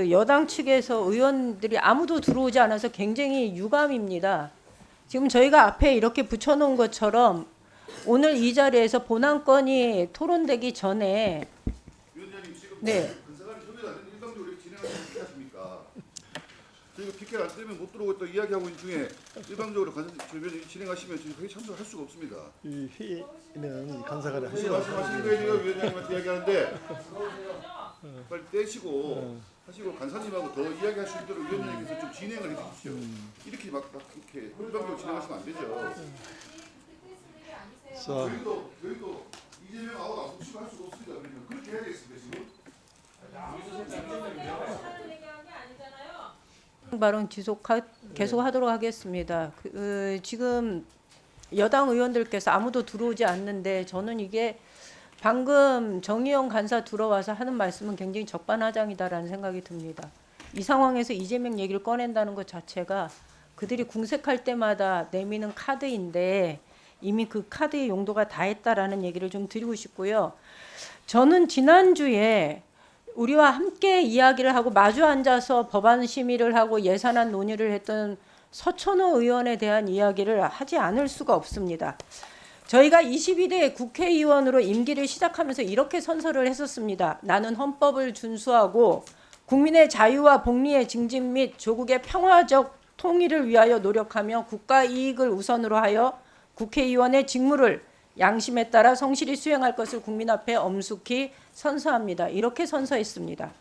그 여당 측에서 의원들이 아무도 들어오지 않아서 굉장히 유감입니다. 지금 저희가 앞에 이렇게 붙여놓은 것처럼 오늘 이 자리에서 본안건이 토론되기 전에 위원장님 지금 네. 간사관이 협의가 안 되는 일방적으로 진행하시면 어떻게 하십니까? 저희가 피켓 안 되면 못 들어오고 또 이야기하고 있는 중에 일방적으로 위원장님 진행하시면 저희 회의 참석할 수가 없습니다. 이 회의는 간사관이 회의 하시는 말씀하시는 거예요 지금 위원장님한테 이야기하는데 빨리 떼시고 하시고 간사님하고 더 이야기할 수 있도록 위원장님께서 좀 진행을 해주십시오. 이렇게 막 이렇게 일방적으로 진행하시면 안 되죠. 자, 저희도 이재명하고 나서 할 수가 없습니다. 그러면 그렇게 해야 되겠습니다 지금. 발언 계속하도록 하겠습니다. 지금 여당 의원들께서 아무도 들어오지 않는데 저는 이게 방금 정의용 간사 들어와서 하는 말씀은 굉장히 적반하장이다라는 생각이 듭니다. 이 상황에서 이재명 얘기를 꺼낸다는 것 자체가 그들이 궁색할 때마다 내미는 카드인데 이미 그 카드의 용도가 다했다라는 얘기를 좀 드리고 싶고요. 저는 지난주에 우리와 함께 이야기를 하고 마주 앉아서 법안 심의를 하고 예산안 논의를 했던 서천호 의원에 대한 이야기를 하지 않을 수가 없습니다. 저희가 22대 국회의원으로 임기를 시작하면서 이렇게 선서를 했었습니다. 나는 헌법을 준수하고 국민의 자유와 복리의 증진 및 조국의 평화적 통일을 위하여 노력하며 국가 이익을 우선으로 하여 국회의원의 직무를 양심에 따라 성실히 수행할 것을 국민 앞에 엄숙히 선서합니다. 이렇게 선서했습니다.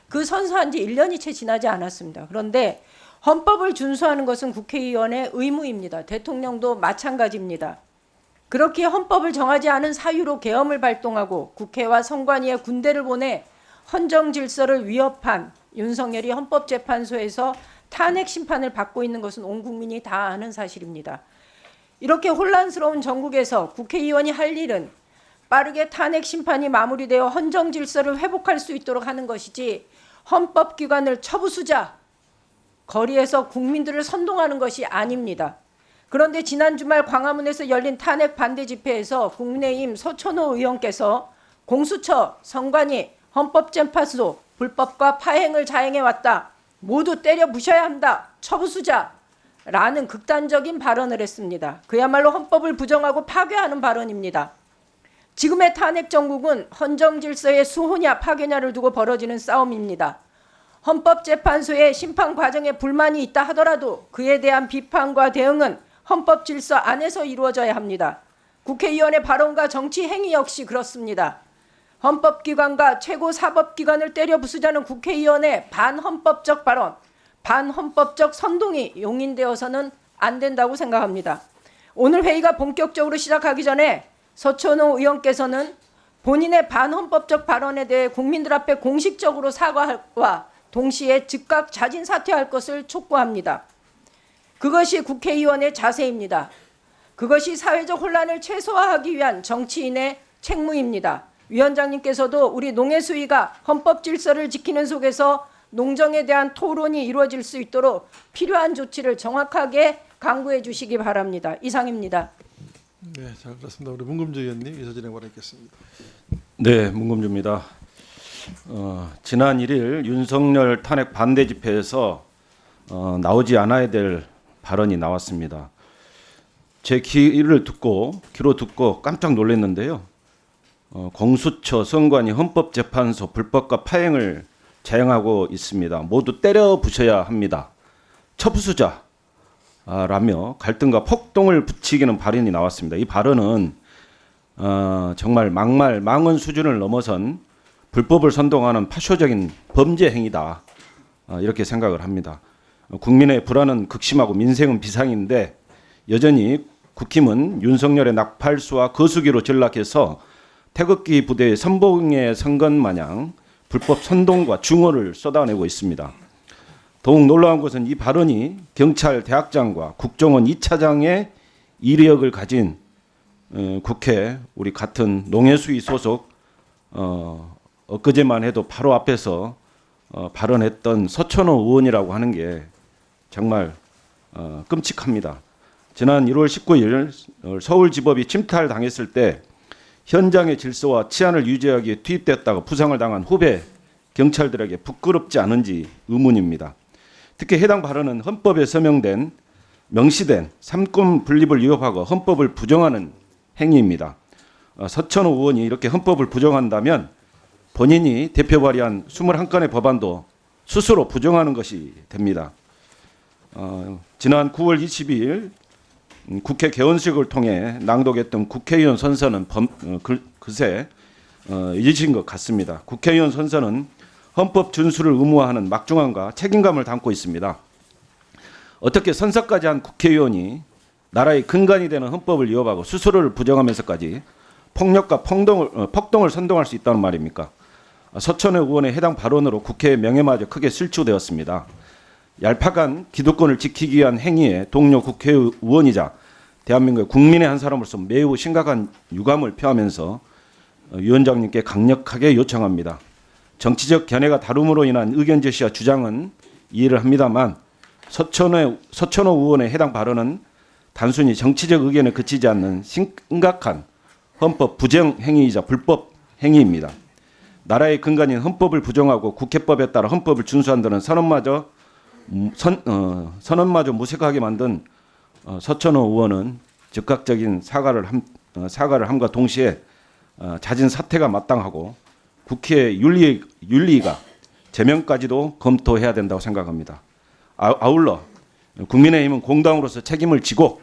그 선서한 지 1년이 채 지나지 않았습니다. 그런데 헌법을 준수하는 것은 국회의원의 의무입니다. 대통령도 마찬가지입니다. 그렇게 헌법을 정하지 않은 사유로 계엄을 발동하고 국회와 선관위에 군대를 보내 헌정 질서를 위협한 윤석열이 헌법재판소에서 탄핵 심판을 받고 있는 것은 온 국민이 다 아는 사실입니다. 이렇게 혼란스러운 전국에서 국회의원이 할 일은 빠르게 탄핵 심판이 마무리되어 헌정 질서를 회복할 수 있도록 하는 것이지 헌법기관을 처부수자 거리에서 국민들을 선동하는 것이 아닙니다. 그런데 지난 주말 광화문에서 열린 탄핵 반대 집회에서 국민의힘 서천호 의원께서 공수처, 선관위, 헌법재판소 불법과 파행을 자행해왔다. 모두 때려 부셔야 한다. 처부수자. 라는 극단적인 발언을 했습니다. 그야말로 헌법을 부정하고 파괴하는 발언입니다. 지금의 탄핵 정국은 헌정 질서의 수호냐 파괴냐를 두고 벌어지는 싸움입니다. 헌법재판소의 심판 과정에 불만이 있다 하더라도 그에 대한 비판과 대응은 헌법 질서 안에서 이루어져야 합니다. 국회의원의 발언과 정치 행위 역시 그렇습니다. 헌법기관과 최고사법기관을 때려 부수자는 국회의원의 반헌법적 발언, 반헌법적 선동이 용인되어서는 안 된다고 생각합니다. 오늘 회의가 본격적으로 시작하기 전에 서천호 의원께서는 본인의 반헌법적 발언에 대해 국민들 앞에 공식적으로 사과와 동시에 즉각 자진 사퇴할 것을 촉구합니다. 그것이 국회의원의 자세입니다. 그것이 사회적 혼란을 최소화하기 위한 정치인의 책무입니다. 위원장님께서도 우리 농해수위가 헌법 질서를 지키는 속에서 농정에 대한 토론이 이루어질 수 있도록 필요한 조치를 정확하게 강구해 주시기 바랍니다. 이상입니다. 네, 잘 들었습니다. 우리 문금주 의원님 이사 진행 바라겠습니다. 네, 문금주입니다. 지난 1일 윤석열 탄핵 반대 집회에서 나오지 않아야 될 발언이 나왔습니다. 제 귀로 듣고 깜짝 놀랐는데요. 공수처, 선관위, 헌법재판소 불법과 파행을 자행하고 있습니다. 모두 때려 부셔야 합니다. 처부수자 라며 갈등과 폭동을 부추기는 발언이 나왔습니다. 이 발언은 정말 망언 수준을 넘어선 불법을 선동하는 파쇼적인 범죄 행위다. 이렇게 생각을 합니다. 국민의 불안은 극심하고 민생은 비상인데 여전히 국힘은 윤석열의 낙팔수와 거수기로 전락해서 태극기 부대의 선봉에 선 것 마냥 불법 선동과 중어를 쏟아내고 있습니다. 더욱 놀라운 것은 이 발언이 경찰 대학장과 국정원 2차장의 이력을 가진 국회 우리 같은 농해수위 소속 엊그제만 해도 바로 앞에서 발언했던 서천호 의원이라고 하는 게 정말 끔찍합니다. 지난 1월 19일 서울지법이 침탈당했을 때 현장의 질서와 치안을 유지하기 위해 투입됐다가 부상을 당한 후배 경찰들에게 부끄럽지 않은지 의문입니다. 특히 해당 발언은 헌법에 서명된 명시된 삼권 분립을 위협하고 헌법을 부정하는 행위입니다. 서천호 의원이 이렇게 헌법을 부정한다면 본인이 대표 발의한 21건의 법안도 스스로 부정하는 것이 됩니다. 지난 9월 22일 국회 개원식을 통해 낭독했던 국회의원 선서는 그새 잊으신 것 같습니다. 국회의원 선서는 헌법 준수를 의무화하는 막중함과 책임감을 담고 있습니다. 어떻게 선서까지 한 국회의원이 나라의 근간이 되는 헌법을 위협하고 스스로를 부정하면서까지 폭력과 폭동을 선동할 수 있다는 말입니까? 서천호 의원의 해당 발언으로 국회의 명예마저 크게 실추되었습니다. 얄팍한 기득권을 지키기 위한 행위에 동료 국회의원이자 대한민국의 국민의 한 사람으로서 매우 심각한 유감을 표하면서 위원장님께 강력하게 요청합니다. 정치적 견해가 다름으로 인한 의견 제시와 주장은 이해를 합니다만 서천호 의원의 해당 발언은 단순히 정치적 의견에 그치지 않는 심각한 헌법 부정 행위이자 불법 행위입니다. 나라의 근간인 헌법을 부정하고 국회법에 따라 헌법을 준수한다는 선언마저 무색하게 만든 서천호 의원은 즉각적인 사과를 함과 동시에 자진 사퇴가 마땅하고 국회 윤리위가 제명까지도 검토해야 된다고 생각합니다. 아울러 국민의힘은 공당으로서 책임을 지고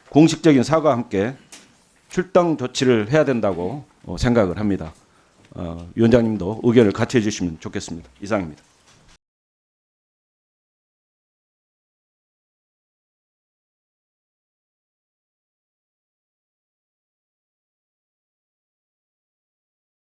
공식적인 사과와 함께 출당 조치를 해야 된다고 생각을 합니다. 위원장님도 의견을 같이 해주시면 좋겠습니다. 이상입니다.